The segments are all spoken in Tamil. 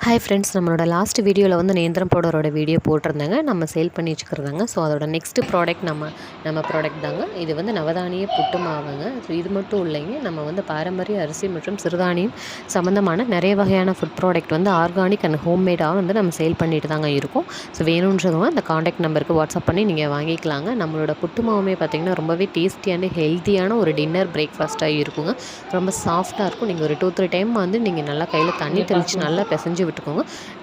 ஹாய் ஃப்ரெண்ட்ஸ், நம்மளோட லாஸ்ட் வீடியோவில் வந்து நேந்திரம் பவுடரோட வீடியோ போட்டிருந்தாங்க. நம்ம சேல் பண்ணி வச்சுக்கிறதாங்க. ஸோ அதோட நெக்ஸ்ட்டு ப்ராடக்ட் நம்ம ப்ராடக்ட் தாங்க. இது வந்து நவதானிய புட்டு மாவுங்க. ஸோ இது மட்டும் இல்லைங்க, நம்ம வந்து பாரம்பரிய அரிசி மற்றும் சிறுதானியம் சம்மந்தமான நிறைய வகையான ஃபுட் ப்ராடக்ட் வந்து ஆர்கானிக் அண்ட் ஹோம்மேடாக வந்து நம்ம சேல் பண்ணிட்டு தாங்க இருக்கோம். ஸோ வேணுன்றவங்க அந்த காண்டாக்ட் நம்பருக்கு வாட்ஸ்அப் பண்ணி நீங்கள் வாங்கிக்கலாங்க. நம்மளோட புட்டு மாவுமே பார்த்திங்கன்னா ரொம்பவே டேஸ்டி அண்ட் ஹெல்த்தியான ஒரு டின்னர் பிரேக்ஃபாஸ்ட்டாக இருக்குங்க. ரொம்ப சாஃப்டாக இருக்கும். நீங்கள் ஒரு 2-3 டைம் வந்து நீங்கள் நல்லா கையில் தண்ணி தெளித்து நல்லா பிசைஞ்சு விட்டுக்கோங்க.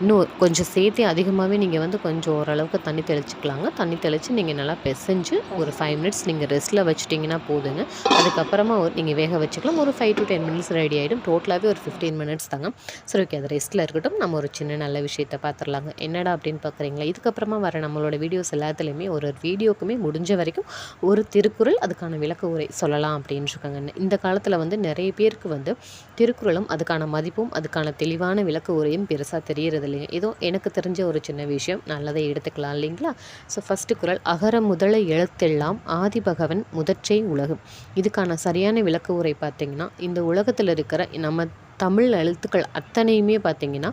இன்னும் கொஞ்சம் சேர்த்து அதிகமாகவே நீங்கள் வந்து கொஞ்சம் ஓரளவுக்கு தண்ணி தெளிச்சிக்கலாங்க. தண்ணி தெளித்து நீங்கள் நல்லா பிசைஞ்சு ஒரு 5 மினிட்ஸ் நீங்கள் ரெஸ்ட்டில் வச்சுட்டிங்கன்னா போதுங்க. அதுக்கப்புறமா நீங்கள் வேக வச்சுக்கலாம். ஒரு 5 to 10 மினிட்ஸ் ரெடி ஆகிடும். டோட்டலாகவே ஒரு 15 மினிட்ஸ் தாங்க. சரி, ஓகே, அது ரெஸ்ட்டில் இருக்கட்டும். நம்ம ஒரு சின்ன நல்ல விஷயத்தை பார்த்துடலாங்க. என்னடா அப்படின்னு பார்க்குறீங்களா? இதுக்கப்புறமா வர நம்மளோட வீடியோஸ் எல்லாத்துலேயுமே ஒரு வீடியோக்குமே முடிஞ்ச வரைக்கும் ஒரு திருக்குறள், அதுக்கான விளக்க உரை சொல்லலாம் அப்படின்னு இருக்காங்க. இந்த காலத்தில் வந்து நிறைய பேருக்கு வந்து திருக்குறளும் அதுக்கான மதிப்பும் அதுக்கான தெளிவான விளக்க உரையும் பெருசாக தெரியறது இல்லைங்க. ஏதோ எனக்கு தெரிஞ்ச ஒரு சின்ன விஷயம், நல்லதை எடுத்துக்கலாம் இல்லைங்களா? ஸோ ஃபஸ்ட்டு குறள், அகர முதல எழுத்தெல்லாம் ஆதிபகவன் முதற்றே உலகு. இதுக்கான சரியான விளக்க உரை பார்த்திங்கன்னா, இந்த உலகத்தில் இருக்கிற நம்ம தமிழ் எழுத்துக்கள் அத்தனையுமே பார்த்திங்கன்னா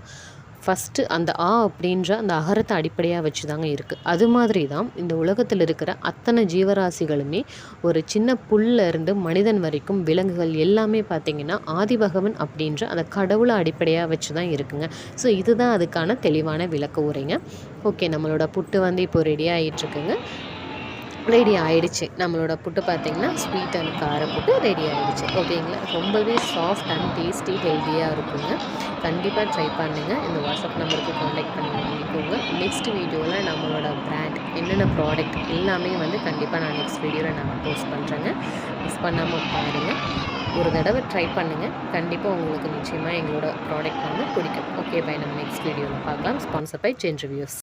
ஃபஸ்ட்டு அந்த அப்படின்ற அந்த அகரத்தை அடிப்படையாக வச்சு தாங்க இருக்குது. அது மாதிரி தான் இந்த உலகத்தில் இருக்கிற அத்தனை ஜீவராசிகளுமே, ஒரு சின்ன புல்லிருந்து மனிதன் வரைக்கும் விலங்குகள் எல்லாமே பார்த்திங்கன்னா ஆதிபகவன் அப்படின்ற அந்த கடவுளை அடிப்படையாக வச்சு தான் இருக்குங்க. ஸோ இதுதான் அதுக்கான தெளிவான விளக்க உரைங்க. ஓகே, நம்மளோட புட்டு வந்து இப்போ ரெடி ஆகிட்டுருக்குங்க. ரெடி ஆகிடுச்சு. நம்மளோட புட்டு பார்த்திங்கன்னா ஸ்வீட் அண்ட் கார புட்டு ரெடி ஆகிடுச்சு. ஓகேங்களா? ரொம்பவே சாஃப்ட் அண்ட் டேஸ்டி ஹெல்த்தியாக இருக்குங்க. கண்டிப்பாக ட்ரை பண்ணுங்கள். இந்த வாட்ஸ்அப் நம்பருக்கு காண்டாக்ட் பண்ணி வாங்கிக்கோங்க. நெக்ஸ்ட் வீடியோவில் நம்மளோட பிராண்ட் என்னென்ன ப்ராடக்ட் எல்லாமே வந்து கண்டிப்பாக நான் நெக்ஸ்ட் வீடியோவில் நான் போஸ்ட் பண்ணுறேங்க. மிஸ் பண்ணாமல் பாருங்கள். ஒரு தடவை ட்ரை பண்ணுங்கள். கண்டிப்பாக உங்களுக்கு நிச்சயமாக எங்களோட ப்ராடக்ட் வந்து பிடிக்கும். Okay, by. நம்ம நெக்ஸ்ட் வீடியோவில் பார்க்கலாம். Sponsor by change reviews.